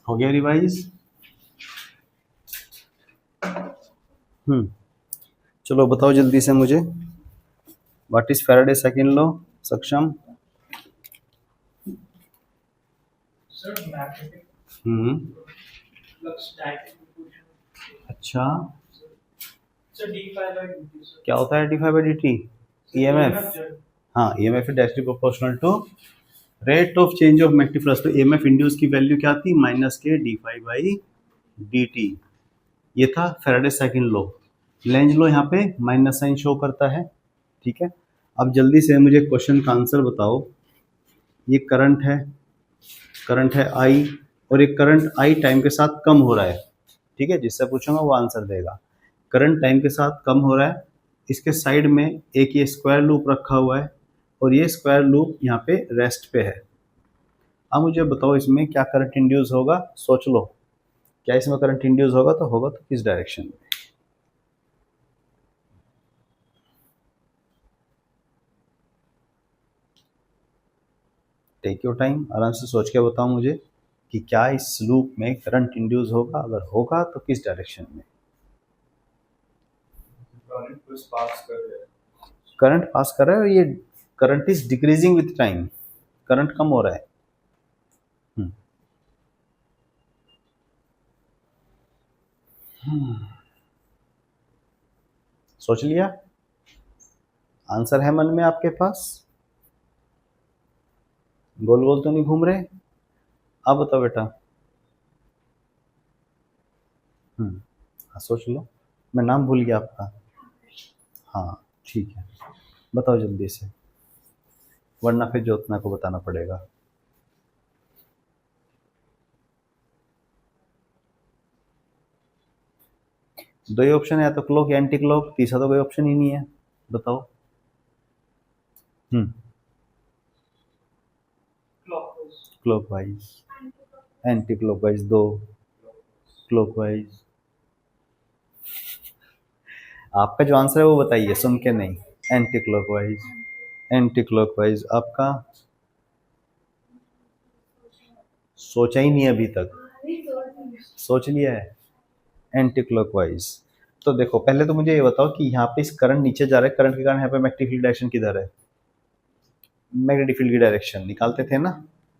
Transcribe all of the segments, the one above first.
हो गया रिवाइज? चलो बताओ जल्दी से मुझे, what is Faraday second law? Saksham? हम्म। अच्छा, क्या होता है d phi by d t? EMF. हाँ, EMF is directly proportional to rate of change of magnetic flux. तो ईएमएफ इंड्यूस की वैल्यू क्या थी? माइनस के d phi by d t. ये था Faraday second law. Lenz law यहाँ पे माइनस साइन शो करता है। ठीक है, अब जल्दी से मुझे क्वेश्चन का आंसर बताओ। ये करंट है आई, और ये करंट आई टाइम के साथ कम हो रहा है। ठीक है, जिससे पूछूंगा वो आंसर देगा। करंट टाइम के साथ कम हो रहा है, इसके साइड में एक ये स्क्वायर लूप रखा हुआ है, और ये स्क्वायर लूप यहाँ पे रेस्ट पे है। अब मुझे बताओ इसमें क्या करंट इंड्यूस होगा? सोच लो, क्या इसमें करंट इंड्यूस होगा? तो होगा तो किस डायरेक्शन में? टेक योर टाइम, आराम से सोच के बताओ मुझे कि क्या इस लूप में करंट इंड्यूस होगा, अगर होगा तो किस डायरेक्शन में? करंट पास कर रहा है, और ये current is decreasing with time, current कम हो रहा है। सोच लिया? आंसर है मन में आपके पास? गोल गोल तो नहीं घूम रहे? आप बताओ बेटा। हाँ, सोच लो। मैं नाम भूल गया आपका। हाँ ठीक है, बताओ जल्दी से, वरना फिर ज्योत्ना को बताना पड़ेगा। दो ही ऑप्शन है, या तो क्लॉक या एंटी क्लॉक, तीसरा तो कोई ऑप्शन ही नहीं है। बताओ। क्लॉकवाइज, एंटी क्लॉकवाइज, दो क्लॉकवाइज। आपका जो आंसर है वो बताइए, सुन के नहीं। एंटी क्लॉकवाइज, एंटी क्लॉकवाइज आपका। सोचा ही नहीं अभी तक? सोच लिया है एंटी क्लॉकवाइज। तो देखो, पहले तो मुझे ये बताओ कि यहाँ पे इस करंट नीचे जा रहा है, करंट के कारण यहाँ पे मैग्नेटिक फील्ड डायरेक्शन किधर है? मैग्नेटिक फील्ड की डायरेक्शन निकालते थे ना,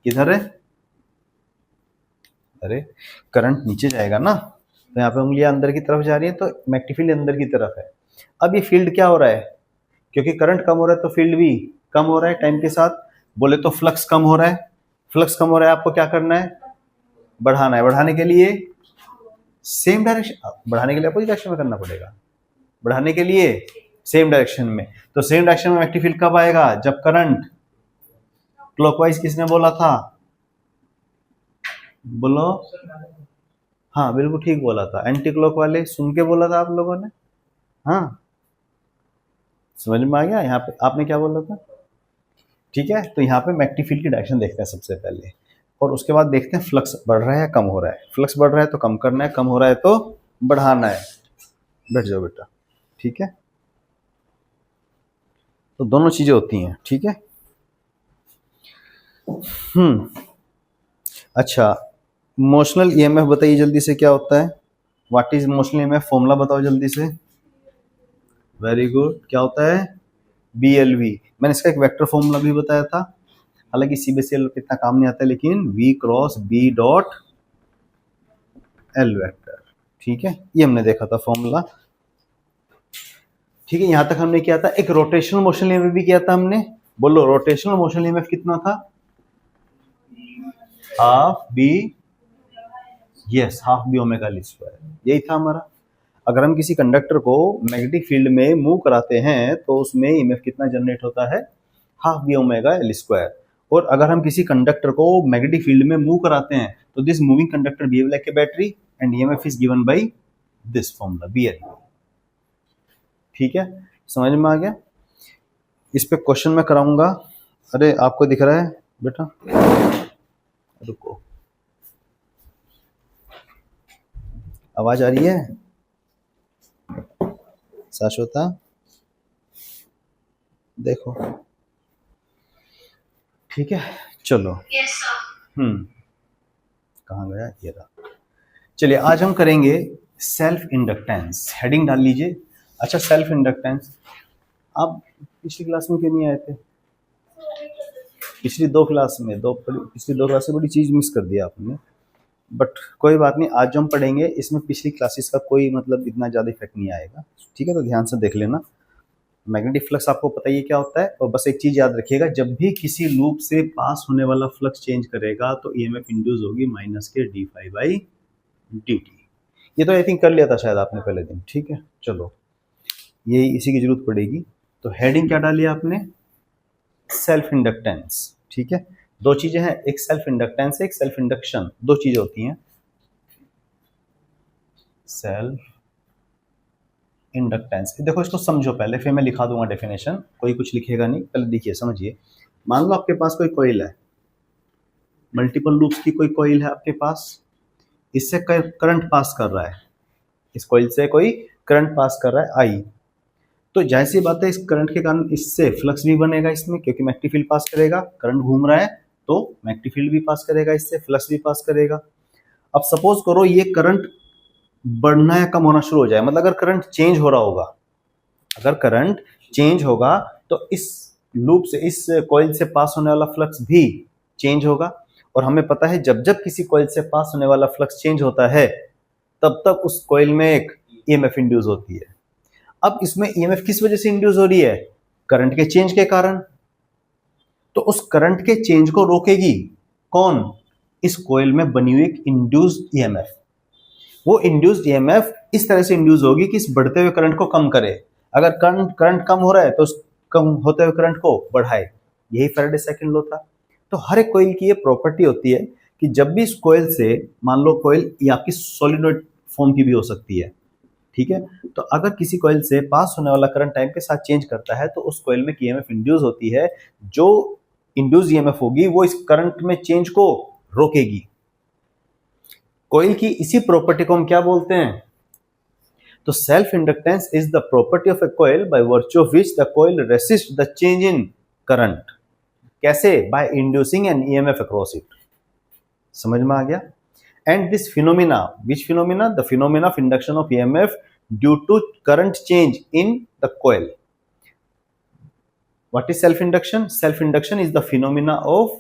किधर है? अरे, करंट नीचे जाएगा ना, तो यहाँ पे उंगलियां अंदर की तरफ जा रही है, तो मैग्नेटिक फील्ड अंदर की तरफ है। अब ये फील्ड क्या हो रहा है? क्योंकि करंट कम हो रहा है तो फील्ड भी कम हो रहा है टाइम के साथ। बोले तो फ्लक्स कम हो रहा है। फ्लक्स कम हो रहा है, आपको क्या करना है? बढ़ाना है। बढ़ाने के लिए सेम डायरेक्शन, बढ़ाने के लिए अपोजिट डायरेक्शन में करना पड़ेगा। बढ़ाने के लिए सेम डायरेक्शन में। तो सेम डायरेक्शन में मैग्नेटिक फील्ड कब आएगा? जब करंट क्लॉकवाइज। किसने बोला था? बोलो। हाँ बिल्कुल ठीक बोला था, एंटी क्लॉक वाले सुन के बोला था आप लोगों ने। हाँ, समझ में आ गया यहाँ पे आपने क्या बोला था? ठीक है, तो यहाँ पे मैग्नेटिक फील्ड की डायरेक्शन देखते हैं सबसे पहले, और उसके बाद देखते हैं फ्लक्स बढ़ रहा है या कम हो रहा है। फ्लक्स बढ़ रहा है तो कम करना है, कम हो रहा है तो बढ़ाना है। बैठ जाओ बेटा। ठीक है, तो दोनों चीजें होती हैं। ठीक है। अच्छा, मोशनल ईएमएफ बताइए जल्दी से, क्या होता है? What is motional EMF? Formula बताओ जल्दी से। वेरी गुड, क्या होता है? BLV। मैंने इसका एक वेक्टर फॉर्मूला भी बताया था, हालांकि CBSE इतना काम नहीं आता, लेकिन V cross B dot L vector. ठीक है, ये हमने देखा था फॉर्मूला। ठीक है, यहां तक हमने किया था। एक रोटेशनल मोशन ईएमएफ भी किया था हमने। बोलो, रोटेशनल मोशन ईएमएफ कितना था? Half B, yes, half B omega L square, यही था हमारा। अगर हम किसी कंडक्टर को मैग्नेटिक फील्ड में मूव कराते हैं तो उसमें ईएमएफ कितना जनरेट होता है? Half B omega L square. और अगर हम किसी कंडक्टर को मैग्नेटिक फील्ड में मूव कराते हैं तो this moving conductor behave like a battery and EMF is given by this formula BL। ठीक है, समझ में आ गया? इस पे क्वेश्चन मैं कराऊंगा। अरे आपको दिख रहा है बेटा? रुको, आवाज आ रही है शाश्वता? देखो, ठीक है, चलो। कहाँ गया, ये रहा। चलिए आज हम करेंगे सेल्फ इंडक्टेंस। हेडिंग डाल लीजिए। अच्छा, सेल्फ इंडक्टेंस आप पिछली क्लास में क्यों नहीं आए थे? पिछली दो क्लास में बड़ी चीज मिस कर दिया आपने, बट कोई बात नहीं। आज जो हम पढ़ेंगे इसमें पिछली क्लासेस का कोई मतलब इतना ज़्यादा इफेक्ट नहीं आएगा, ठीक है? तो ध्यान से देख लेना। मैग्नेटिक फ्लक्स आपको पता ही क्या होता है, और बस एक चीज़ याद रखिएगा, जब भी किसी लूप से पास होने वाला फ्लक्स चेंज करेगा तो ईएमएफ इंड्यूस होगी माइनस के d phi by d t. ये तो आई थिंक कर लिया था शायद आपने पहले दिन, ठीक है? चलो, यही इसी की जरूरत पड़ेगी। तो हेडिंग क्या डाली आपने? सेल्फ इंडक्टेंस, ठीक है? दो चीजें हैं, एक सेल्फ इंडक्टेंस, एक सेल्फ इंडक्शन, दो चीजें होती हैं। सेल्फ इंडक्टेंस, देखो इसको समझो पहले, फिर मैं लिखा दूंगा डेफिनेशन, कोई कुछ लिखेगा नहीं, पहले देखिए समझिए। मान लो आपके पास कोई कॉइल है, मल्टीपल लूप्स की कोई कॉइल है आपके पास, इससे करंट पास कर रहा है, इस कॉइल से कोई करंट पास कर रहा है आई। तो जाहिर सी बात है इस करंट के कारण इससे फ्लक्स भी बनेगा इसमें, क्योंकि मैग्नेटिक फील्ड पास करेगा, करंट घूम रहा है तो मैग्नेटिक फील्ड भी पास करेगा, इससे फ्लक्स भी पास करेगा। अब सपोज करो ये करंट बढ़ना या कम होना शुरू हो जाए, मतलब अगर करंट चेंज हो रहा होगा, अगर करंट चेंज होगा तो इस लूप से, इस कॉइल से पास होने वाला फ्लक्स भी चेंज होगा। और हमें पता है जब जब किसी कॉइल से पास होने वाला फ्लक्स चेंज होता है तब तक उस कॉइल में एक ईएमएफ इंड्यूस होती है। अब इसमें ईएमएफ किस वजह से इंड्यूस हो रही है? करंट के चेंज के कारण। तो उस करंट के चेंज को रोकेगी कौन? इस कॉइल में बनी हुई एक इंड्यूस्ड ईएमएफ। वो इंड्यूस्ड ईएमएफ इस तरह से इंड्यूस होगी कि इस बढ़ते हुए करंट को कम करे। अगर करंट कम हो रहा है तो उस कम होते हुए करंट को बढ़ाए। यही फैराडे सेकंड लॉ था। तो हर एक कॉइल की ये प्रॉपर्टी होती है कि जब भी इस कॉइल से, मान लो कॉइल ये आपकी सॉलिनॉइड फॉर्म की भी हो सकती है, ठीक है? तो अगर किसी कॉइल से पास होने वाला करंट टाइम के साथ चेंज करता है तो उस कॉइल में ईएमएफ इंड्यूस होती है। जो इंड्यूस ईएमएफ होगी वो इस करंट में चेंज को रोकेगी। कॉइल की इसी प्रॉपर्टी को हम क्या बोलते हैं? तो self inductance is the property of a coil by virtue of which the coil resist the change in current. कैसे? By inducing an EMF across it. समझ में आ गया? And this phenomena, which phenomena? The phenomena of induction of EMF due to current change in the coil. What is self induction? Self induction is the phenomena of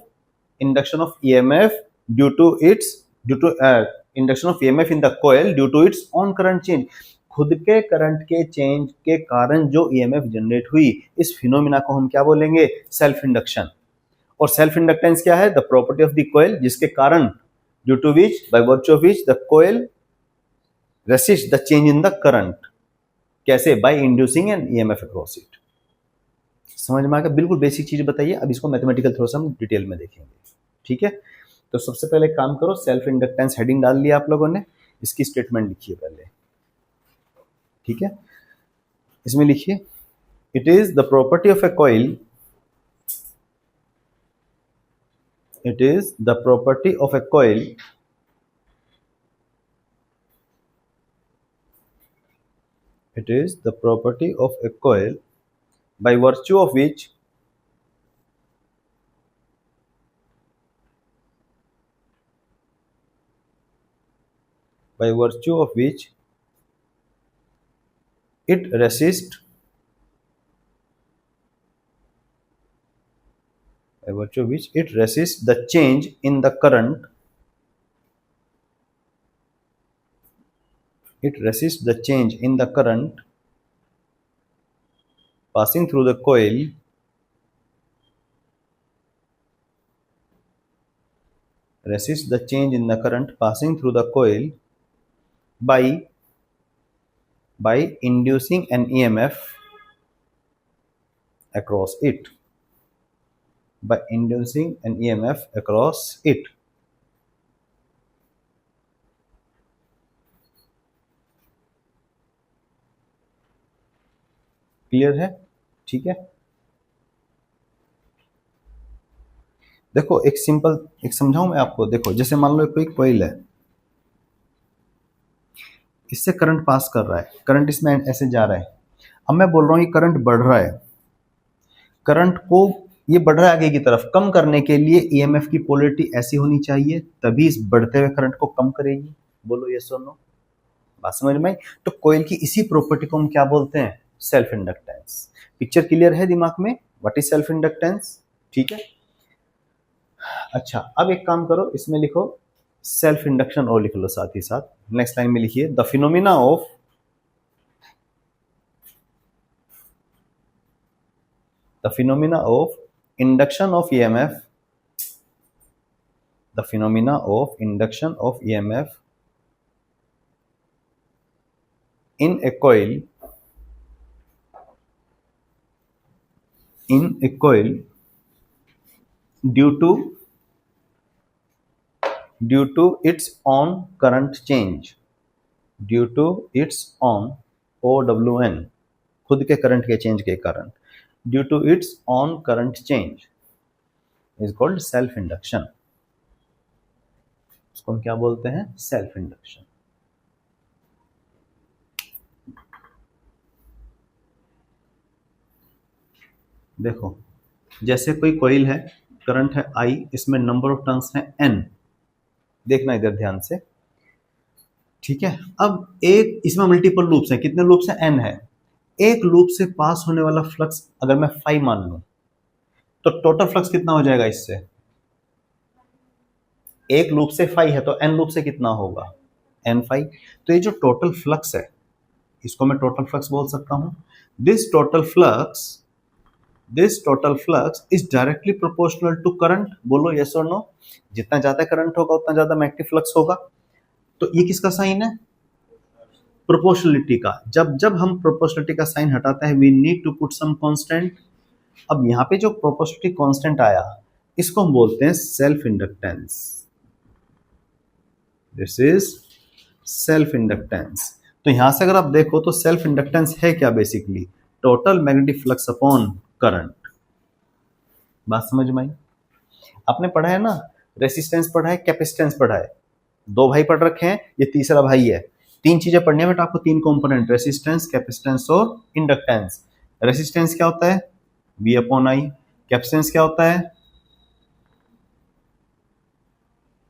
induction of EMF due to induction of EMF in the coil due to its own current change. खुद के current के change के कारण जो EMF generate हुई, इस phenomena को हम क्या बोलेंगे? Self induction. और सेल्फ इंडक्टेंस क्या है? The property of the coil, जिसके कारण, due to which, by virtue of which the coil resist the change in the current. कैसे? By inducing an EMF across it. समझ में आ गया? बिल्कुल बेसिक चीज बताइए। अब इसको मैथमेटिकल थोड़ा सा हम डिटेल में देखेंगे, ठीक है? तो सबसे पहले काम करो, सेल्फ इंडक्टेंस हेडिंग डाल लिया आप लोगों ने, इसकी स्टेटमेंट लिखिए पहले, ठीक है? इसमें लिखिए, it is the property of a coil, it is the property of a coil it is the property of a coil by virtue of which it resists, by virtue of which it resists the change in the current, it resists the change in the current passing through the coil, resists the change in the current passing through the coil by inducing an EMF across it, by inducing an EMF across it. Clear है? ठीक है? देखो एक simple, एक समझाऊं मैं आपको। देखो जैसे मान लो कोई कॉइल है, इससे करंट पास कर रहा है, करंट इसमें ऐसे जा रहा है। अब मैं बोल रहा हूं ये करंट बढ़ रहा है, करंट को ये बढ़ रहा है आगे की तरफ, कम करने के लिए ईएमएफ की पोलैरिटी ऐसी होनी चाहिए, तभी इस बढ़ते हुए करंट को कम करेगी। बोलो यस और नो, बात समझ में आई? तो कॉइल की इसी प्रॉपर्टी को हम क्या बोलते हैं? Self inductance. पिक्चर क्लियर है दिमाग में? What is self inductance? ठीक है। अच्छा, अब एक काम करो, इसमें लिखो सेल्फ इंडक्शन और लिख लो साथ ही साथ। नेक्स्ट लाइन में लिखिए the phenomena of induction of EMF, the phenomena of induction of EMF in a coil due to its own current change, due to its own OWN, खुद के करंट के change के कारण, due to its own current change is called self induction। उसको हम क्या बोलते हैं? Self induction. देखो, जैसे कोई कॉइल है, करंट है I, इसमें नंबर ऑफ टर्न्स हैं N, देखना इधर ध्यान से, ठीक है। अब एक इसमें मल्टीपल लूप्स हैं, कितने लूप्स हैं? N है। एक लूप से पास होने वाला फ्लक्स अगर मैं फाई मान लूं, तो टोटल फ्लक्स कितना हो जाएगा इससे? एक लूप से फाई है तो N लूप से कितना होगा? N phi. तो ये जो टोटल फ्लक्स है, इसको मैं टोटल फ्लक्स बोल सकता हूं। This total flux is directly proportional to current. बोलो यस और नो। जितना ज्यादा करंट होगा उतना ज्यादा मैग्नेटिक फ्लक्स होगा। तो ये किसका साइन है? प्रोपोर्शनलिटी का। जब जब हम प्रोपोर्शनलिटी का साइन हटाते हैं, we need to put some constant. अब यहां पे जो प्रोपोर्शनलिटी कांस्टेंट आया, इसको हम बोलते हैं self inductance. This is self inductance. तो यहां से अगर आप देखो तो सेल्फ इंडक्टेंस है क्या? Basically total magnetic flux upon current. बात समझ में आई? आपने पढ़ा है ना, रेसिस्टेंस पढ़ा है, कैपेसिटेंस पढ़ा है, दो भाई पढ़ रखे हैं, ये तीसरा भाई है। तीन चीजें पढ़नी है बेटा आपको, तीन कंपोनेंट, रेसिस्टेंस, कैपेसिटेंस और इंडक्टेंस। रेसिस्टेंस क्या होता है? V upon I। कैपेसिटेंस क्या होता है?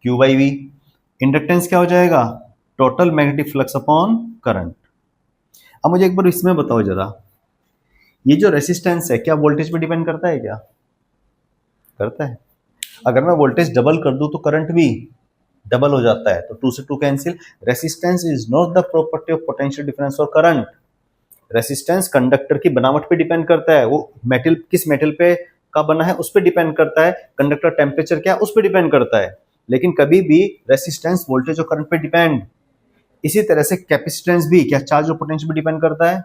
Q by V। इंडक्टेंस क्या हो जाएगा? Total magnetic flux upon current. अब मुझे एक बार इसमें बताओ जरा, ये जो रेसिस्टेंस है क्या वोल्टेज पे डिपेंड करता है? क्या करता है? अगर मैं वोल्टेज डबल कर दूं तो करंट भी डबल हो जाता है, तो 2 से 2 cancel. Resistance is not the property of potential difference और करंट। रेसिस्टेंस कंडक्टर की बनावट पे डिपेंड करता है, वो मेटल किस मेटल पे का बना है उस पे डिपेंड करता है, कंडक्टर टेम्परेचर क्या है उस पे डिपेंड करता है, लेकिन कभी भी रेसिस्टेंस वोल्टेज और करंट पे डिपेंड। इसी तरह से कैपेसिटेंस भी क्या चार्ज और पोटेंशियल पे डिपेंड करता है?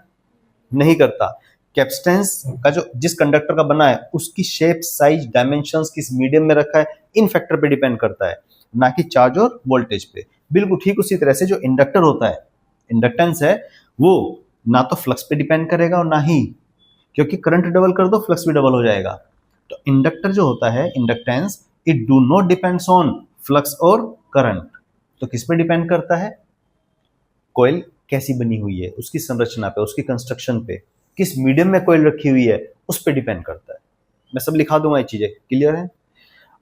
नहीं करता। कैपेसिटेंस का जो जिस कंडक्टर का बना है उसकी शेप, साइज, डायमेंशंस किस मीडियम में रखा है, इन फैक्टर पे डिपेंड करता है, ना कि चार्ज और वोल्टेज पे। बिल्कुल ठीक उसी तरह से जो इंडक्टर होता है, इंडक्टेंस है, वो ना तो फ्लक्स पे डिपेंड करेगा और ना ही, क्योंकि करंट डबल कर दो फ्लक्स भी डबल हो जाएगा। तो इंडक्टर जो होता है, inductance, it do not depends on flux और करंट। तो किस पे डिपेंड करता है? कॉइल कैसी बनी हुई है, उसकी संरचना पे, उसकी कंस्ट्रक्शन पे, किस मीडियम में कॉइल रखी हुई है उस पे डिपेंड करता है। मैं सब लिखा दूंगा, ये चीजें क्लियर है?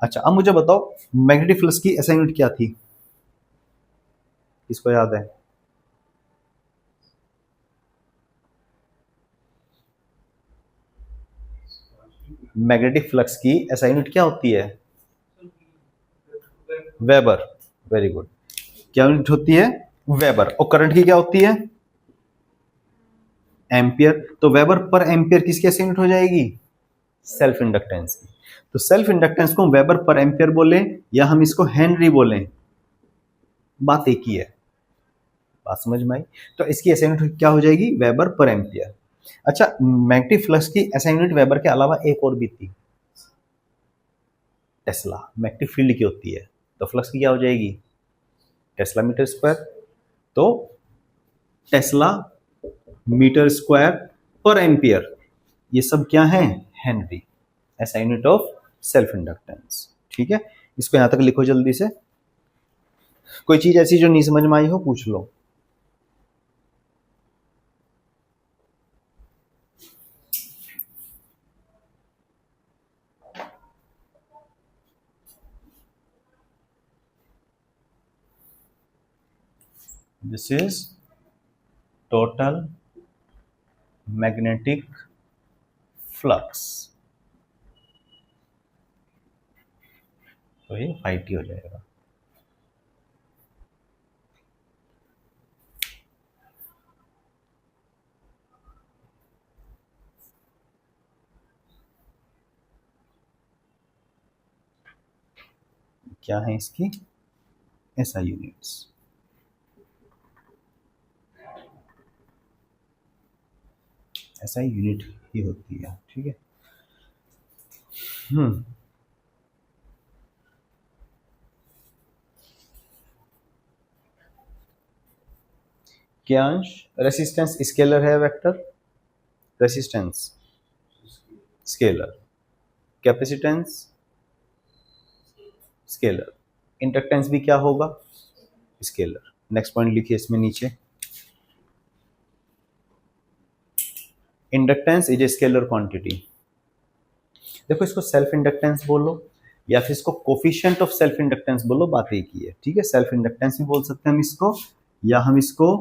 अच्छा, अब मुझे बताओ मैग्नेटिक फ्लक्स की SI यूनिट क्या थी? किसको याद है? मैग्नेटिक फ्लक्स की SI यूनिट क्या होती है? वेबर। Very good. क्या यूनिट होती है? वेबर। और करंट की क्या होती है? एम्पियर। तो वेबर पर एम्पियर किसकी SI यूनिट हो जाएगी? सेल्फ इंडक्टेंस की। तो सेल्फ इंडक्टेंस को वेबर पर एम्पियर बोले या हम इसको हेनरी बोलें, बात एक ही है। बात समझ में आई? तो इसकी SI यूनिट क्या हो जाएगी? वेबर पर एम्पियर। अच्छा, मैग्नेटिक फ्लक्स की SI यूनिट वेबर के अलावा एक और भी थी, टेस्ला। मैग्नेटिक फील्ड की होती है, तो फ्लक्स की क्या हो जाएगी? Tesla metre square. तो टेस्ला मीटर स्क्वायर पर एम्पियर, ये सब क्या है? Henry. SI unit of self inductance. ठीक है, इसको यहां तक लिखो जल्दी से। कोई चीज ऐसी जो नहीं समझ में आई हो पूछ लो। This is total magnetic flux, तो ये फाई टी हो जाएगा। क्या है इसकी एसआई यूनिट्स। एसआई यूनिट ही होती है, ठीक है। क्या अंश रेसिस्टेंस स्केलर है, vector resistance scalar, capacitance scalar, inductance भी क्या होगा स्केलर। नेक्स्ट पॉइंट लिखिए इसमें नीचे, inductance is a scalar quantity. देखो इसको सेल्फ इंडक्टेंस बोलो या फिर इसको कोफिशिएंट ऑफ सेल्फ इंडक्टेंस बोलो, बात एक ही है, ठीक है। सेल्फ इंडक्टेंस भी बोल सकते हैं हम इसको, या हम इसको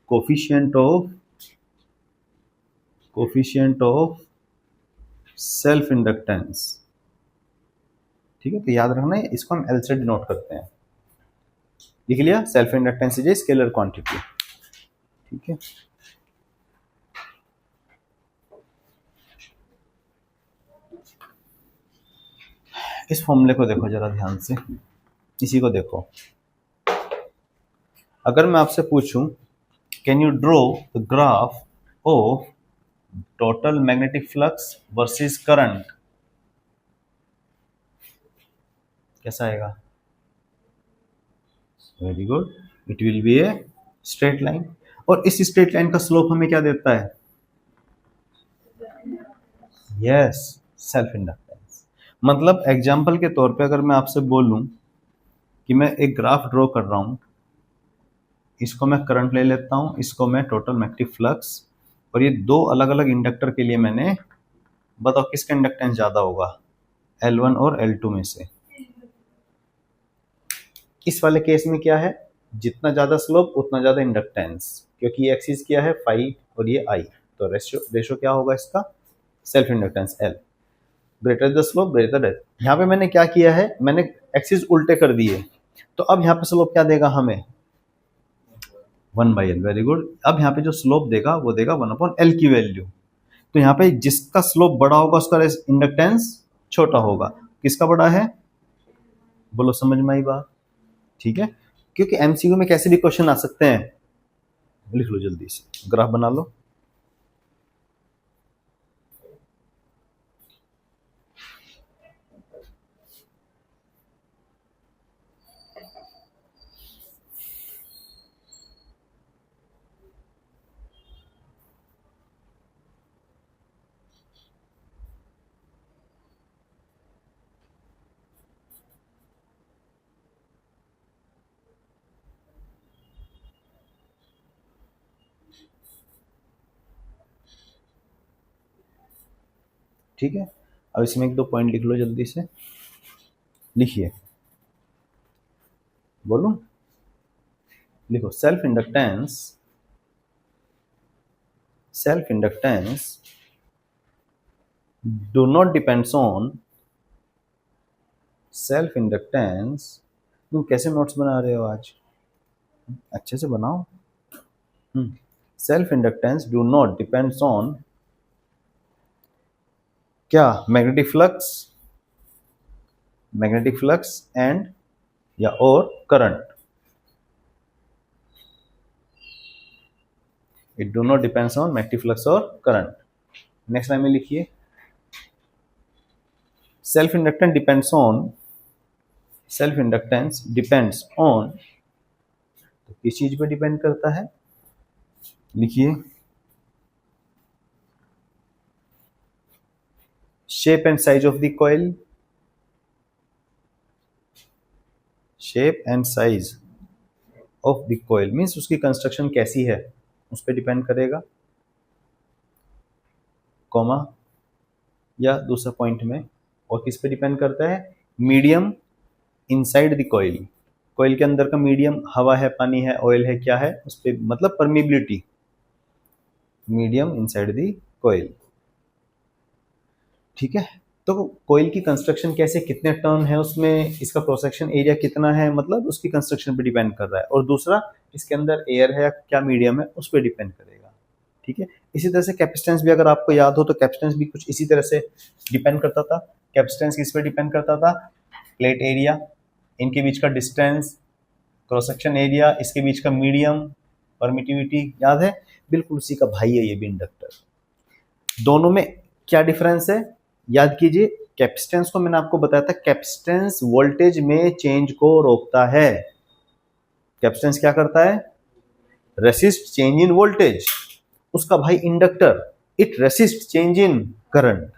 कोफिशिएंट ऑफ सेल्फ इंडक्टेंस, ठीक है। तो याद रखना है, इसको हम एल से डिनोट करते हैं। लिख लिया, self inductance is a scalar quantity, ठीक है। इस फॉर्मूले को देखो जरा ध्यान से, इसी को देखो। अगर मैं आपसे पूछूं can you draw the graph of total magnetic flux versus current, कैसा आएगा? Very good, it will be a straight line. और इस स्ट्रेट लाइन का स्लोप हमें क्या देता है? Yes, self inductance. मतलब एग्जाम्पल के तौर पे अगर मैं आपसे बोलूं कि मैं एक ग्राफ ड्रॉ कर रहा हूं, इसको मैं करंट ले लेता हूं, इसको मैं टोटल मैग्नेटिक फ्लक्स, और ये दो अलग अलग इंडक्टर के लिए मैंने, बताओ किसका इंडक्टेंस ज्यादा होगा L1 और L2 में से। इस वाले केस में क्या है, जितना ज्यादा स्लोप उतना ज्यादा इंडक्टेंस, क्योंकि ये एक्सिस क्या है फाई और ये आई, तो रेशो क्या होगा इसका, self inductance L greater the slope greater the. यहाँ पे मैंने क्या किया है, मैंने एक्सिस उल्टे कर दिए, तो अब यहाँ पे स्लोप क्या देगा हमें 1/L। Very good. अब यहाँ पे जो स्लोप देगा वो देगा 1/L की वैल्यू। तो यहाँ पे जिसका स्लोप बड़ा होगा उसका इंडक्टेंस छोटा होगा। किसका बड़ा है, बोलो, समझ में आई बात, ठीक है। क्योंकि एमसीक्यू में कैसे भी क्वेश्चन आ सकते हैं, लिख लो जल्दी से, ग्राफ बना लो। ठीक है, अब इसमें एक दो पॉइंट लिख लो जल्दी से, लिखिए, बोलो, लिखो। Self inductance do not depends on, self inductance, तुम कैसे नोट्स बना रहे हो आज, अच्छे से बनाओ। Self inductance do not depends on क्या, मैग्नेटिक फ्लक्स एंड या और current. It do not depends on magnetic flux और करंट। नेक्स्ट लाइन में लिखिए, सेल्फ इंडक्टेंस डिपेंड्स ऑन, तो किस चीज पे डिपेंड करता है, लिखिए, shape and size of the coil, shape and size of the coil means उसकी कंस्ट्रक्शन कैसी है उस पर डिपेंड करेगा, कॉमा, या दूसरा पॉइंट में, और किस पे डिपेंड करता है, मीडियम इनसाइड द कॉइल, कोयल के अंदर का मीडियम हवा है, पानी है, ऑयल है, क्या है उस पे, मतलब परमिबिलिटी, मीडियम इनसाइड दी कोयल। ठीक है, तो कोयल की कंस्ट्रक्शन कैसे, कितने टर्न है उसमें, इसका क्रॉस सेक्शन एरिया कितना है, मतलब उसकी कंस्ट्रक्शन पे डिपेंड कर रहा है, और दूसरा इसके अंदर एयर है या क्या मीडियम है उस पर डिपेंड करेगा। ठीक है, इसी तरह से कैपेसिटेंस भी अगर आपको याद हो तो कैपेसिटेंस भी कुछ इसी तरह से डिपेंड करता था। कैपेसिटेंस किस पे डिपेंड करता था, प्लेट एरिया, इनके बीच का डिस्टेंस, क्रॉस सेक्शन एरिया, इसके बीच का मीडियम, परमिटिविटी, याद है, बिल्कुल उसी का भाई है ये भी इंडक्टर। दोनों में क्या डिफरेंस है, याद कीजिए, कैपेसिटेंस को मैंने आपको बताया था, कैपेसिटेंस वोल्टेज में चेंज को रोकता है। कैपेसिटेंस क्या करता है, रेसिस्ट चेंज इन वोल्टेज, उसका भाई inductor, it resist change in current.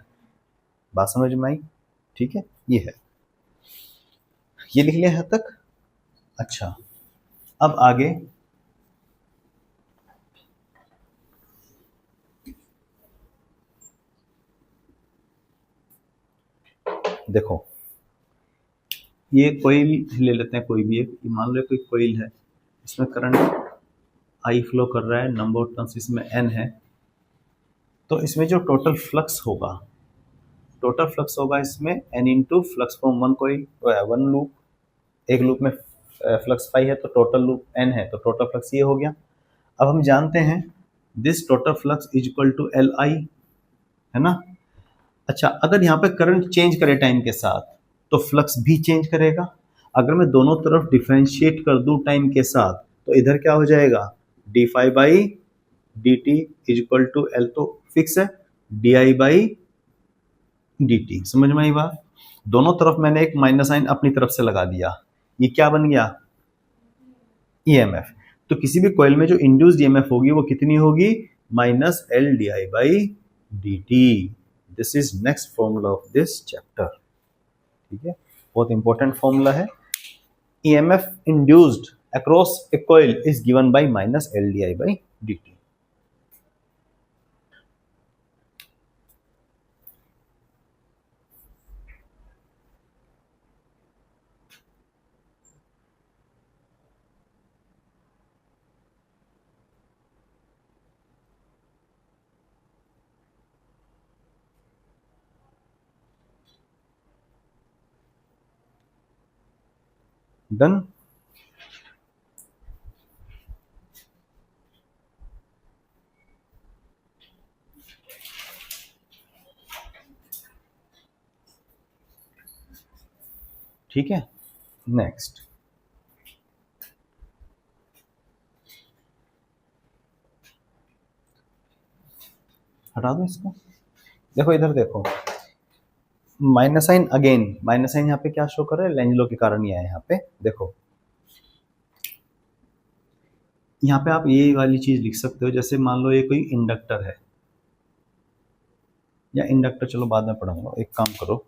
बात समझ में आई? ठीक है, ये है, ये लिख लिया यहां तक। अच्छा, अब आगे देखो, ये कोयल ले लेते हैं, कोई भी एक, मान लो कोई कोयल है, इसमें करंट आई फ्लो कर रहा है, नंबर ऑफ टर्न्स इसमें एन है, तो इसमें जो टोटल फ्लक्स होगा, टोटल फ्लक्स होगा इसमें N into flux from one coil, one loop, एक लूप में फ्लक्स फाई है तो टोटल लूप एन है, तो टोटल फ्लक्स ये हो गया। अब हम जानते हैं this total flux is equal to L I, है ना। अच्छा, अगर यहाँ पे करंट चेंज करे टाइम के साथ तो फ्लक्स भी चेंज करेगा। अगर मैं दोनों तरफ डिफ्रेंशिएट कर दूं टाइम के साथ तो इधर क्या हो जाएगा, d phi by d t is equal to L, तो फिक्स है, d I by d t. समझ में आई बात? दोनों तरफ मैंने एक माइनस साइन अपनी तरफ से लगा दिया, ये क्या बन गया, ईएमएफ। तो किसी भी कॉइल में जो इंड्यूस्ड ईएमएफ होगी वो कितनी होगी, minus L d I by d t. This is next formula of this chapter. ठीक है, बहुत इंपॉर्टेंट फॉर्मूला है। EMF induced across a coil is given by minus L d I by d t. Done. ठीक है, next हटा दो इसको। देखो इधर देखो, minus sign again, minus sign यहाँ पे क्या शो कर रहा है, लेंज लॉ के कारण ये है। यहाँ पे देखो, यहाँ पे आप ये वाली चीज लिख सकते हो, जैसे मान लो ये कोई इंडक्टर है, या इंडक्टर चलो बाद में पढ़ूंगा, एक काम करो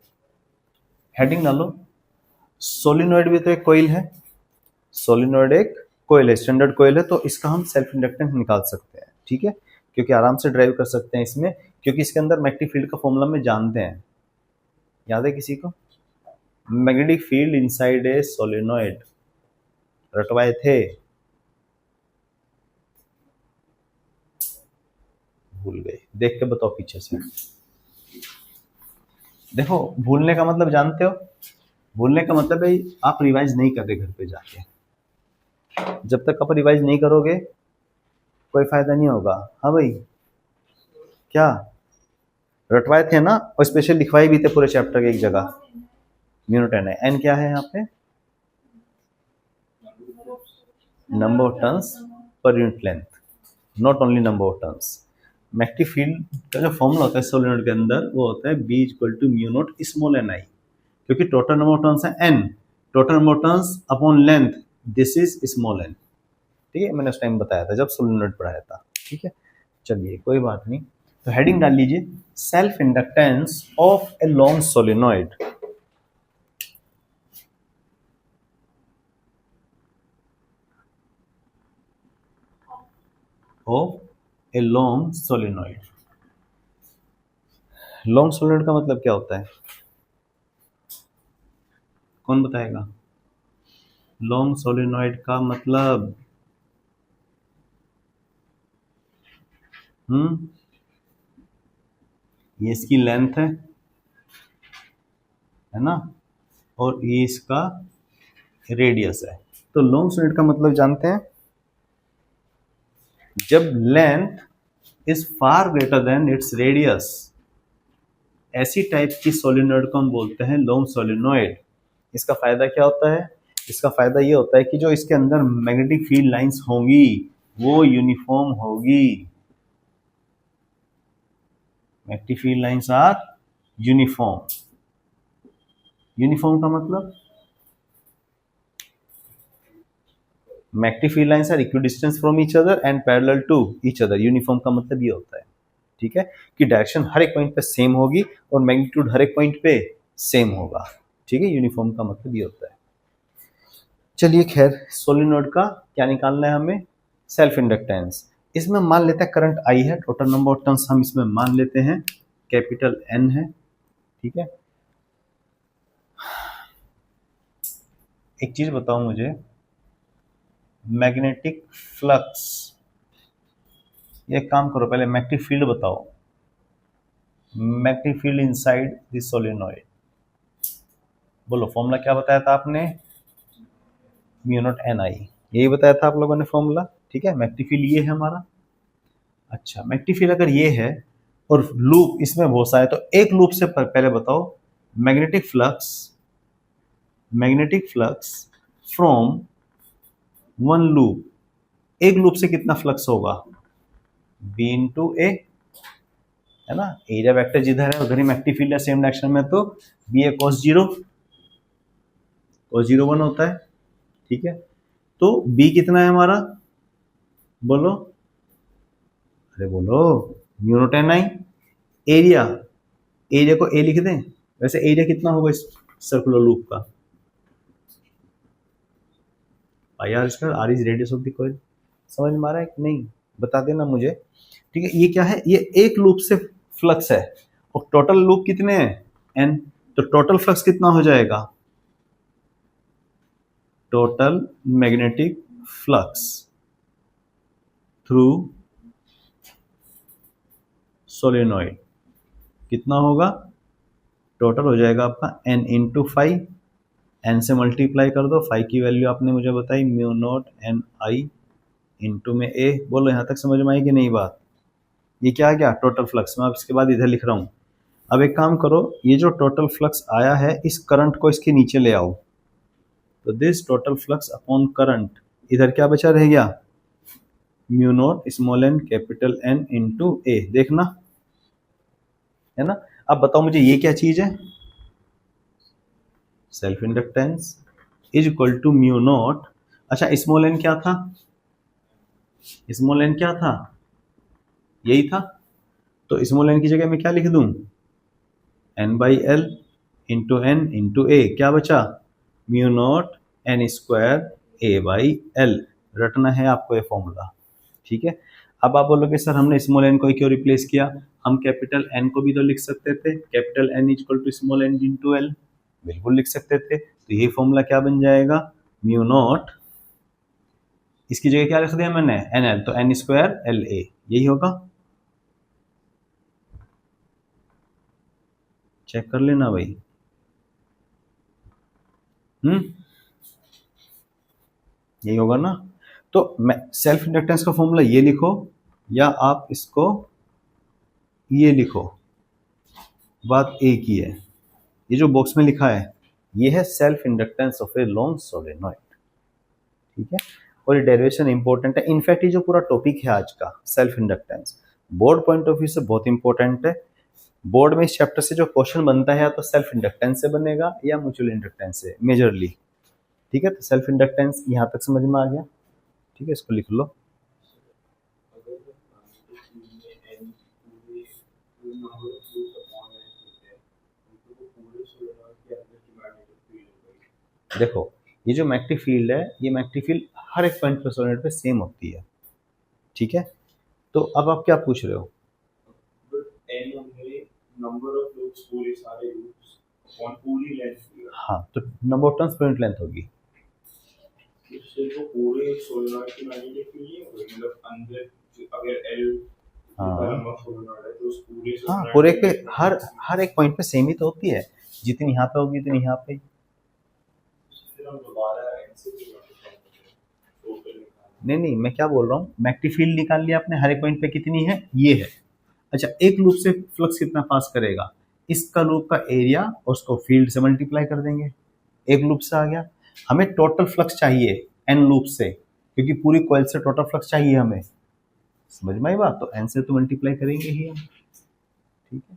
हेडिंग डालो, सोलिनॉइड भी तो एक कोयल है, सोलिनॉइड एक कोयल है, स्टैंडर्ड कोयल है, तो इसका हम सेल्फ इंडक्टेंस निकाल सकते हैं। ठीक है, क्योंकि आराम से ड्राइव कर सकते हैं इसमें, क्योंकि इसके अंदर मैग्नेटिक फील्ड का फॉर्मूला में जानते हैं, याद है किसी को, magnetic field inside a solenoid, रटवाए थे, भूल गए, देख के बताओ पीछे से। देखो, भूलने का मतलब जानते हो, भूलने का मतलब है आप रिवाइज नहीं कर रहे घर पे जाके, जब तक आप रिवाइज नहीं करोगे कोई फायदा नहीं होगा। हाँ भाई, क्या रटवाए थे ना, और स्पेशल लिखवाए भी थे पूरे चैप्टर के एक जगह, न्यूटन है, एन क्या है यहाँ पे, नंबर ऑफ टर्न्स पर unit length, not only number of turns. Magnetic field का जो फॉर्मूला होता है सोलेनॉइड के अंदर वो होता है B equal to mu naught small n I, क्योंकि टोटल नंबर ऑफ टर्न्स है n, total number of turns upon length, this is small n. ठीक है, मैंने उस टाइम बताया था जब सोलेनॉइड पढ़ाया था। ठीक है, चलिए कोई बात नहीं, तो हेडिंग डाल लीजिए, self inductance of a long solenoid, of a long solenoid. Long solenoid का मतलब क्या होता है, कौन बताएगा? लॉन्ग सोलिनॉइड का मतलब ये इसकी लेंथ है ना, और ये इसका रेडियस है। तो लॉन्ग सोलिनॉइड का मतलब जानते हैं, जब length is far greater than its radius, ऐसी टाइप की सोलिनॉइड को हम बोलते हैं लॉन्ग सोलिनॉइड। इसका फायदा क्या होता है? इसका फायदा ये होता है कि जो इसके अंदर मैग्नेटिक फील्ड लाइंस होंगी वो यूनिफॉर्म होगी। Magnetic field lines are uniform. Uniform का मतलब magnetic field lines are equidistance from each other and parallel to each other. Uniform का मतलब ये होता है, ठीक है, कि डायरेक्शन हर एक पॉइंट पे सेम होगी और मैग्नीट्यूड हर एक पॉइंट पे सेम होगा, ठीक है। यूनिफॉर्म का मतलब ये होता है। चलिए खैर, सोलिनॉइड का क्या निकालना है हमें? Self inductance. इसमें मान लेते हैं करंट आई है, टोटल नंबर ऑफ टर्न्स हम इसमें मान लेते हैं कैपिटल एन है, ठीक है। एक चीज बताओ मुझे, मैग्नेटिक फ्लक्स, एक काम करो पहले मैग्नेटिक फील्ड बताओ, magnetic field inside the solenoid. बोलो फॉर्मूला क्या बताया था आपने? म्यू नॉट एन आई, यही बताया था आप लोगों ने फॉर्मूला, ठीक है। मैग्नेटिक फील्ड ये है हमारा। अच्छा, मैग्नेटिक फील्ड अगर ये है और लूप इसमें बहुत सारे, तो एक लूप से पहले बताओ magnetic flux from one loop, एक लूप से कितना फ्लक्स होगा? बी इंटू ए, है ना। एरिया वेक्टर जिधर है उधर ही मैग्नेटिक फील्ड है सेम डायरेक्शन में, तो बी ए कॉस जीरो, कॉस जीरो 1 होता है, ठीक है। तो बी कितना है हमारा? बोलो, अरे बोलो, म्यू नॉट एन आई। एरिया, एरिया को ए लिख दें। वैसे एरिया कितना होगा इस सर्कुलर लूप का? Pi r square, r is radius of the coil. समझ में आ रहा है कि नहीं? बता देना मुझे, ठीक है। ये क्या है? ये एक लूप से फ्लक्स है और टोटल लूप कितने हैं? एन। तो टोटल फ्लक्स कितना हो जाएगा? Total magnetic flux through solenoid कितना होगा? टोटल हो जाएगा आपका n इंटू फाइव, एन से मल्टीप्लाई कर दो, फाइव की वैल्यू आपने मुझे बताई म्यू नॉट एन आई इंटू में ए। बोलो यहाँ तक समझ में आई कि नहीं बात? ये क्या आ गया? Total flux. मैं अब इसके बाद इधर लिख रहा हूँ। अब एक काम करो, ये जो टोटल फ्लक्स आया है इस करंट को इसके नीचे ले आओ, तो this total flux upon current, इधर क्या बचा रह गया? Mu naught small n capital N into A. देखना, है ना। अब बताओ मुझे ये क्या चीज है? Self inductance is equal to mu naught. अच्छा, स्मॉल एन क्या था? स्मॉल एन क्या था? यही था। तो स्मॉल एन की जगह मैं क्या लिख दूं? N by L into N into A. क्या बचा? Mu naught N square A by L. रटना है आपको ये फॉर्मूला, ठीक है। अब आप बोलोगे सर हमने स्मॉल एन को क्यों रिप्लेस किया? हम कैपिटल एन को भी तो लिख सकते थे, capital N equal to small N into L, बिल्कुल लिख सकते थे। तो ये फॉर्मूला क्या बन जाएगा? म्यू नॉट, इसकी जगह क्या लिख दिया मैंने? एन एल, तो एन स्क्वायर एल ए, यही होगा। चेक कर लेना भाई। यही होगा ना। तो सेल्फ इंडक्टेंस का फॉर्मूला ये लिखो, या आप इसको ये लिखो, बात एक ही है। ये जो बॉक्स में लिखा है ये है self inductance of a long solenoid, ठीक है। और ये डेरिवेशन इंपॉर्टेंट है। इनफैक्ट ये जो पूरा टॉपिक है आज का self inductance, board point of view से बहुत इंपॉर्टेंट है। बोर्ड में इस चैप्टर से जो क्वेश्चन बनता है या तो सेल्फ इंडक्टेंस से बनेगा या म्यूचुअल इंडक्टेंस से मेजरली, ठीक है। तो सेल्फ इंडक्टेंस यहाँ तक समझ में आ गया, ठीक है। इसको लिख लो। देखो, ये जो मैग्नेटिक फील्ड है, ये मैग्नेटिक फील्ड हर एक पॉइंट पे सोलेनॉइड पे सेम होती है, ठीक है। तो अब आप क्या पूछ रहे हो? हाँ, तो नंबर ऑफ टर्न्स पर यूनिट लेंथ होगी। इससे तो पूरे सोलेनॉइड की मैग्नेटिक फील्ड नहीं होगी, मतलब अंदर अगर एल हाँ लंबा सोलेनॉइड है तो उस पूरे हाँ, सोलेनॉइड पूरे की के मैग्नेटिक हर फील्ड हर एक पॉइंट पे सेम ही तो होती है, जितनी यहाँ पे होगी उतनी यहाँ पे। फिर हम दोबारा एन से भी मल्टीप्लाई करते हैं टोटल निकालना। नहीं नहीं, मैं क्या बोल रहा हूँ, मैग्नेटिक फील्ड निकाल लिया आपने, हर एक पॉइंट पे कितनी है, ये है। अच्छा, एक लूप से फ्लक्स कितना पास करेगा, इसका लूप का एरिया और उसको फील्ड से मल्टीप्लाई कर देंगे, एक लूप से आ गया। हमें टोटल फ्लक्स चाहिए एन लूप से, क्योंकि पूरी कॉइल से टोटल फ्लक्स चाहिए हमें, समझ में आई बात, तो एन से तो मल्टीप्लाई करेंगे ही हम। ठीक है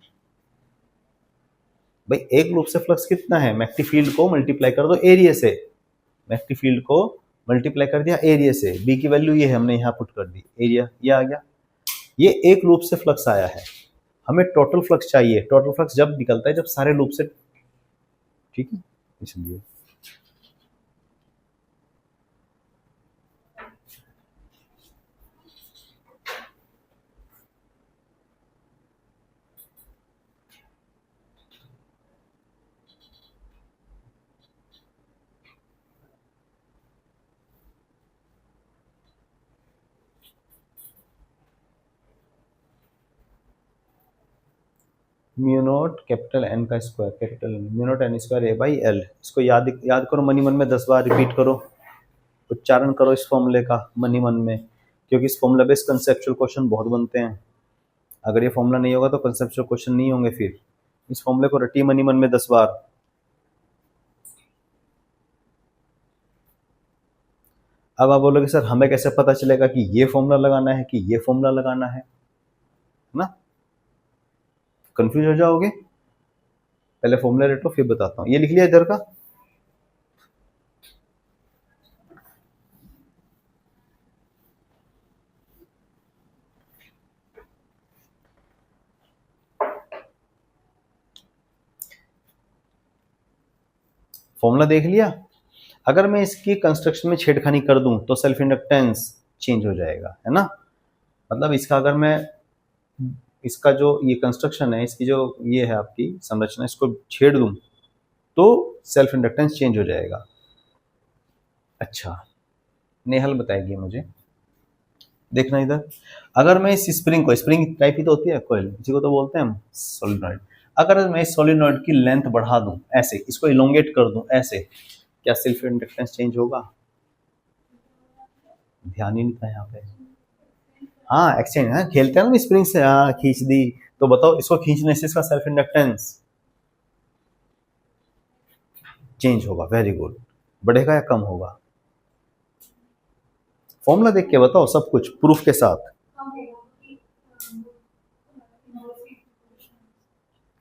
भाई, एक लूप से फ्लक्स कितना है, मैग्नेटिक फील्ड को मल्टीप्लाई कर दो एरिया से, मैग्नेटिक फील्ड को मल्टीप्लाई कर दिया एरिया से, बी की वैल्यू ये है, हमने यहाँ पुट कर दी, एरिया ये आ गया। ये एक लूप से फ्लक्स आया है, हमें टोटल फ्लक्स चाहिए, टोटल फ्लक्स जब निकलता है जब सारे लूप से, ठीक है, इसलिए म्यू नॉट कैपिटल एन का square, capital mu naught N square A by L, इसको याद याद करो, मनी मन में 10 बार रिपीट करो, उच्चारण करो इस फॉर्मूले का मनी मन में, क्योंकि इस फॉर्मूला बेस्ड कंसेप्चुअल क्वेश्चन बहुत बनते हैं। अगर ये फॉर्मूला नहीं होगा तो कंसेप्चुअल क्वेश्चन नहीं होंगे, फिर इस फॉर्मूले को रटिए मनी मन में 10 बार। अब आप बोलोगे सर हमें कैसे पता चलेगा कि ये फॉर्मूला लगाना है कि ये फॉर्मूला लगाना है ना, कंफ्यूज हो जाओगे। पहले फॉर्मूला रटो फिर बताता हूँ, ये लिख लिया इधर का, फॉर्मूला देख लिया। अगर मैं इसकी कंस्ट्रक्शन में छेड़खानी कर दूं तो सेल्फ इंडक्टेंस चेंज हो जाएगा, है ना, मतलब इसका अगर मैं, इसका जो ये कंस्ट्रक्शन है, इसकी जो ये है आपकी संरचना, इसको छेड़ दूं तो सेल्फ इंडक्टेंस चेंज हो जाएगा। अच्छा, नेहल बताएगी मुझे, देखना इधर, अगर मैं इस स्प्रिंग को, स्प्रिंग टाइप ही तो होती है कॉइल, इसी को तो बोलते हैं हम सोलिनॉइड, अगर मैं इस सोलिनॉइड की लेंथ बढ़ा दूं ऐसे, इसको इलोंगेट कर दूं ऐसे, क्या सेल्फ इंडक्टेंस चेंज होगा, ध्यान ही नहीं था यहाँ पे। हाँ एक्सचेंज, हाँ खेलते हैं ना स्प्रिंग से, हाँ खींच दी, तो बताओ इसको खींचने से इसका सेल्फ इंडक्टेंस चेंज होगा, वेरी गुड, बढ़ेगा या कम होगा, फॉर्मूला देख के बताओ, सब कुछ प्रूफ के साथ।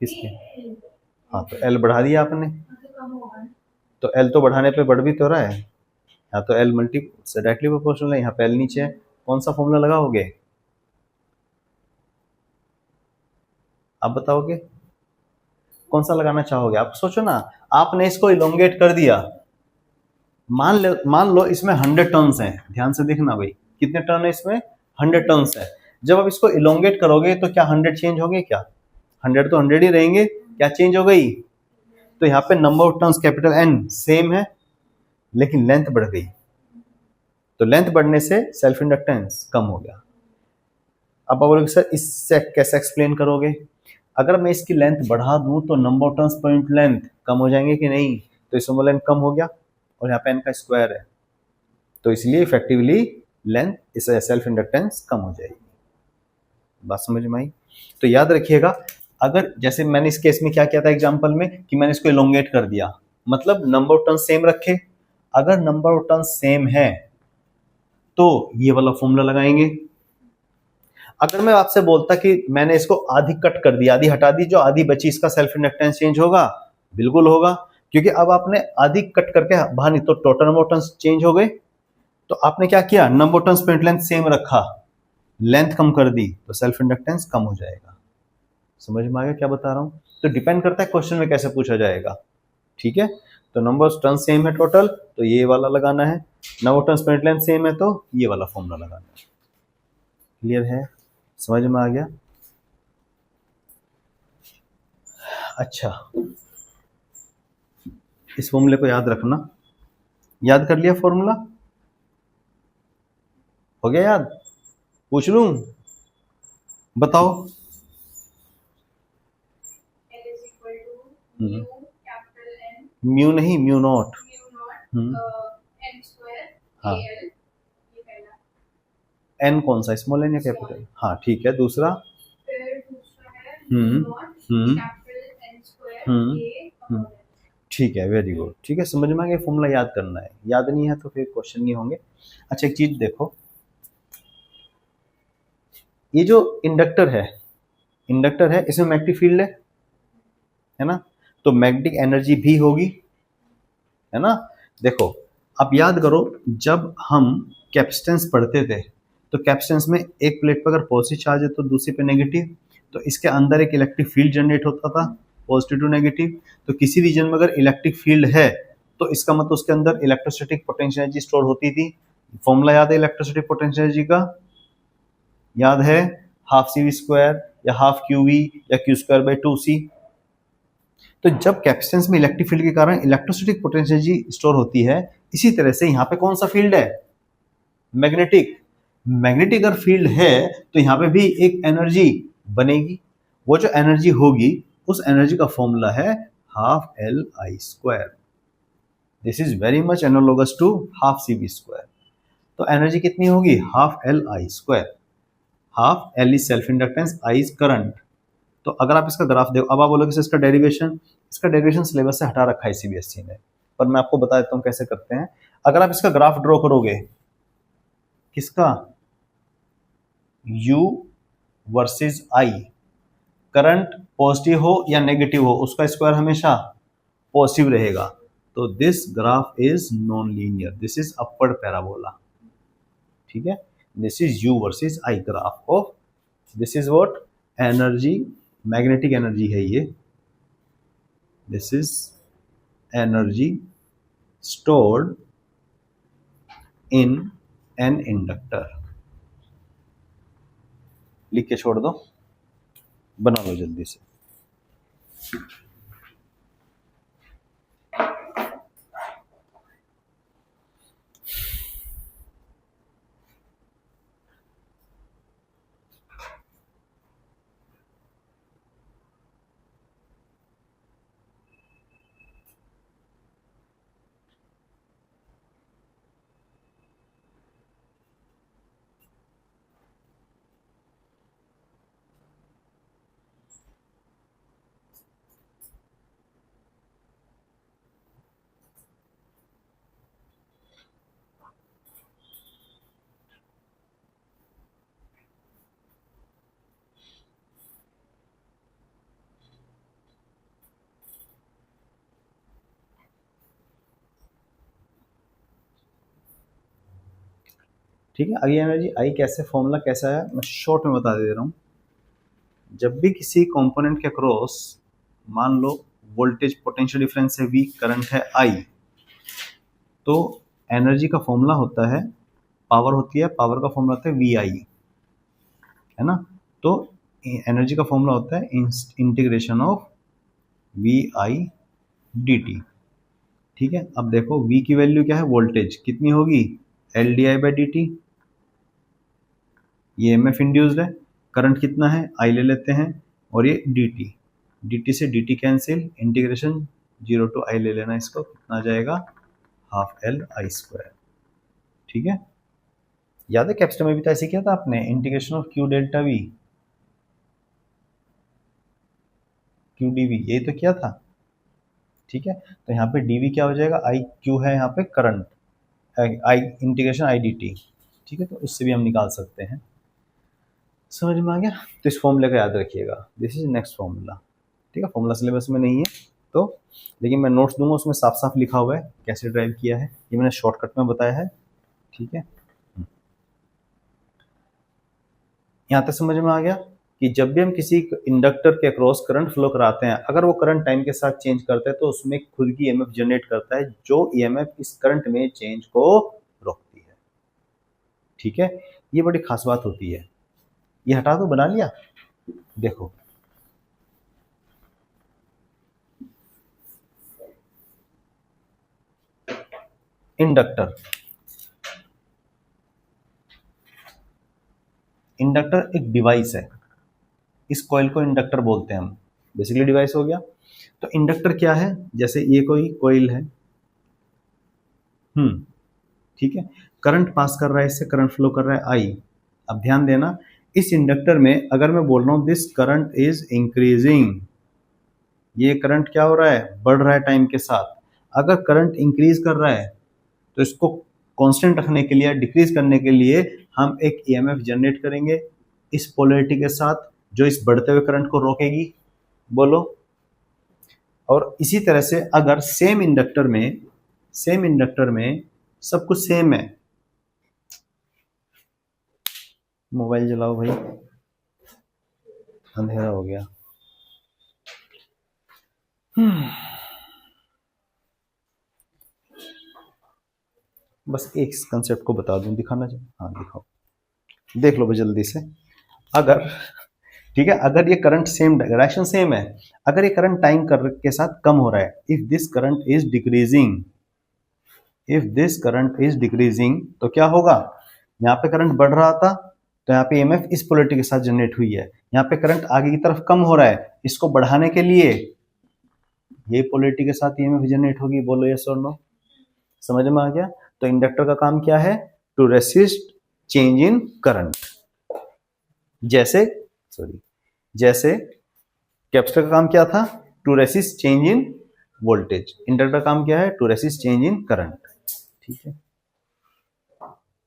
किसके, हाँ तो एल बढ़ा दिया आपने, तो एल तो बढ़ाने पे बढ़ भी तो रहा है, यहाँ तो एल मल्टी से डायरेक्टली प्रोपोर्शनल है, यहाँ पे एल नीचे है, कौन सा फॉर्मूला लगाओगे, आप बताओगे कौन सा लगाना चाहोगे, आप सोचो ना। आपने इसको इलोंगेट कर दिया, मान लो इसमें 100 टर्न्स हैं, ध्यान से देखना भाई, कितने टर्न है इसमें, 100 टर्न्स है। जब आप इसको इलोंगेट करोगे तो क्या 100 चेंज होंगे, क्या 100 तो 100 ही रहेंगे, क्या चेंज हो गई, तो यहाँ पे number of turns capital N same है, लेकिन लेंथ बढ़ गई, तो लेंथ बढ़ने से सेल्फ इंडक्टेंस कम हो गया। अब आप बोलोगे सर इससे कैसे एक्सप्लेन करोगे, अगर मैं इसकी लेंथ बढ़ा दूं तो नंबर ऑफ टर्न्स पर यूनिट लेंथ कम हो जाएंगे कि नहीं, तो इसमें लेंथ कम हो गया, और यहाँ पे एन का स्क्वायर है, तो इसलिए इफेक्टिवली लेंथ, इस सेल्फ इंडक्टेंस कम हो जाएगी। बात समझ में आई, तो याद रखिएगा, अगर जैसे मैंने इस केस में क्या किया था एग्जांपल में, कि मैंने इसको इलोंगेट कर दिया, मतलब नंबर ऑफ टर्न सेम रखे, अगर नंबर ऑफ टर्न सेम है तो ये वाला फॉर्मूला लगाएंगे। अगर मैं आपसे बोलता कि मैंने इसको आधी कट कर दी, आधी हटा दी, जो आधी बची इसका सेल्फ इंडक्टेंस चेंज होगा, बिल्कुल होगा, क्योंकि अब आपने आधी कट करके बाहर नहीं, तो total number of turns change हो गए, तो आपने क्या किया, नंबर ऑफ टर्न्स पर लेंथ सेम रखा, लेंथ कम कर दी, तो सेल्फ इंडक्टेंस कम हो जाएगा। समझ में आ गया क्या बता रहा हूं, तो डिपेंड करता है क्वेश्चन में कैसे पूछा जाएगा, ठीक है। तो नंबर ऑफ टर्न्स सेम है टोटल, तो ये वाला लगाना है, नंबर ऑफ टर्न्स पर लेंथ सेम है तो ये वाला फॉर्मूला लगाना है। क्लियर है, समझ में आ गया। अच्छा, इस फॉर्मूले को याद रखना, याद कर लिया फॉर्मूला, हो गया याद? पूछ लूं? बताओ। L is equal to hmm, mu capital N mu नहीं, म्यू नॉट। mu naught हम्म, n square हाँ, AL ये पहला। एन कौन सा, स्मॉल एन या कैपिटल? हाँ ठीक है, दूसरा। फिर दूसरा है हम्म, mu naught hmm, capital N square hmm, A upon L। ठीक है, वेरी गुड। ठीक है, समझ में आ गया? फॉर्मूला याद करना है, याद नहीं है तो फिर क्वेश्चन नहीं होंगे। अच्छा एक चीज देखो, ये जो इंडक्टर है इसमें मैग्नेटिक फील्ड है ना, तो मैग्नेटिक एनर्जी भी होगी, है ना। देखो, अब याद करो, जब हम कैपेसिटेंस पढ़ते थे तो कैपेसिटेंस में एक प्लेट पर अगर पॉजिटिव चार्ज है तो दूसरी पे नेगेटिव, तो इसके अंदर एक इलेक्ट्रिक फील्ड जनरेट होता था, पॉजिटिव टू नेगेटिव। तो किसी रीजन में अगर इलेक्ट्रिक फील्ड है तो इसका मतलब उसके अंदर इलेक्ट्रोस्टैटिक पोटेंशियल एनर्जी स्टोर होती थी। फॉर्मूला याद है इलेक्ट्रोस्टैटिक पोटेंशियल एनर्जी का? याद है? हाफ सी वी स्क्वायर या हाफ क्यू वी या क्यू स्क्वायर बाई टू सी। तो जब कैपेसिटेंस में इलेक्ट्रिक फील्ड के कारण इलेक्ट्रोस्टैटिक पोटेंशियल एनर्जी स्टोर होती है, इसी तरह से यहाँ पे कौन सा फील्ड है? मैग्नेटिक। मैग्नेटिक अगर फील्ड है तो यहाँ पे भी एक एनर्जी बनेगी। वो जो एनर्जी होगी उस एनर्जी का फॉर्मूला है half L I square. This is very much analogous to half C V square. तो एनर्जी कितनी होगी? Half L I square. Half L is self inductance, I is current. तो अगर आप इसका ग्राफ देखो, अब आप बोलोगे सर इसका डेरिवेशन सिलेबस से हटा रखा है सीबीएसई ने, पर मैं आपको बता देता हूँ कैसे करते हैं। अगर आप इसका ग्राफ ड्रॉ करोगे, किसका? U versus I, current positive हो या नेगेटिव हो उसका स्क्वायर हमेशा पॉजिटिव रहेगा। तो this graph is non linear, this is upward parabola. ठीक है, this is U versus I graph of, this is what? Energy, magnetic energy है ये। This is energy stored in an inductor। लिख के छोड़ दो, बना लो जल्दी से। ठीक है, अगली एनर्जी आई कैसे, फॉर्मूला कैसा है मैं शॉर्ट में बता दे रहा हूँ। जब भी किसी कंपोनेंट के क्रॉस मान लो वोल्टेज पोटेंशियल डिफरेंस है V, करंट है I, तो एनर्जी का फॉर्मूला होता है, पावर होती है, पावर का फॉर्मूला होता है VI, है ना। तो एनर्जी का फॉर्मूला होता है इंटीग्रेशन ऑफ VI dt। ठीक है, अब देखो V की वैल्यू क्या है? वोल्टेज कितनी होगी? L d I by d t. ये एम एफ इंड्यूस्ड है, करंट कितना है? आई ले लेते हैं, और ये डी टी से d t cancel, integration 0 to I ले लेना, इसको कितना आ जाएगा? Half L I square. ठीक है, याद है कैपेसिटर में भी तो ऐसे किया था आपने, integration of Q delta V, Q d V, यही तो किया था। ठीक है, तो यहाँ पे डी वी क्या हो जाएगा? आई क्यू है यहाँ पे current, I integration I D T. ठीक है, तो इससे भी हम निकाल सकते हैं। समझ में आ गया? तो इस फॉर्मूले का याद रखिएगा, दिस इज नेक्स्ट फॉर्मूला। ठीक है, फॉर्मूला सिलेबस में नहीं है तो, लेकिन मैं नोट्स दूंगा उसमें साफ साफ लिखा हुआ है कैसे ड्राइव किया है, ये मैंने शॉर्टकट में बताया है। ठीक है, यहाँ तक समझ में आ गया कि जब भी हम किसी इंडक्टर के अक्रॉस करंट फ्लो कराते हैं, अगर वो करंट टाइम के साथ चेंज करता है तो उसमें खुद की ईएमएफ जनरेट करता है, जो ईएमएफ इस करंट में चेंज को रोकती है। ठीक है, ये बड़ी खास बात होती है। ये हटा दो, बना लिया। देखो इंडक्टर, इंडक्टर एक डिवाइस है, इस कॉइल को इंडक्टर बोलते हैं हम, बेसिकली डिवाइस हो गया। तो इंडक्टर क्या है, जैसे ये कोई कॉइल है, ठीक है, करंट पास कर रहा है, इससे करंट फ्लो कर रहा है आई। अब ध्यान देना, इस इंडक्टर में अगर मैं बोल रहा हूं दिस करंट इज इंक्रीजिंग, ये करंट क्या हो रहा है, बढ़ रहा है टाइम के साथ। अगर करंट इंक्रीज कर रहा है तो इसको कांस्टेंट रखने के लिए, डिक्रीज करने के लिए हम एक ईएमएफ जनरेट करेंगे इस पोलैरिटी के साथ, जो इस बढ़ते हुए करंट को रोकेगी। बोलो। और इसी तरह से अगर सेम इंडक्टर में सब कुछ सेम है, मोबाइल जलाओ भाई, अंधेरा हो गया। बस एक कंसेप्ट को बता दूं, दिखाना चाहिए, हाँ दिखाओ, देख लो भाई जल्दी से। अगर ठीक है, अगर ये करंट सेम, डायरेक्शन सेम है, अगर ये करंट टाइम के साथ कम हो रहा है, if this current is decreasing, तो क्या होगा, यहाँ पे करंट बढ़ रहा था तो यहाँ पे ईएमएफ इस पोलैरिटी के साथ जनरेट हुई है। यहाँ पे करंट आगे की तरफ कम हो रहा है, इसको बढ़ाने के लिए ये पोलैरिटी के साथ ईएमएफ जनरेट होगी। बोलो यस और नो, समझ में आ गया। तो इंडक्टर का काम क्या है, to resist change in current. जैसे कैपेसिटर का काम क्या था, to resist change in voltage. Inductor का काम क्या है, to resist change in current. ठीक है।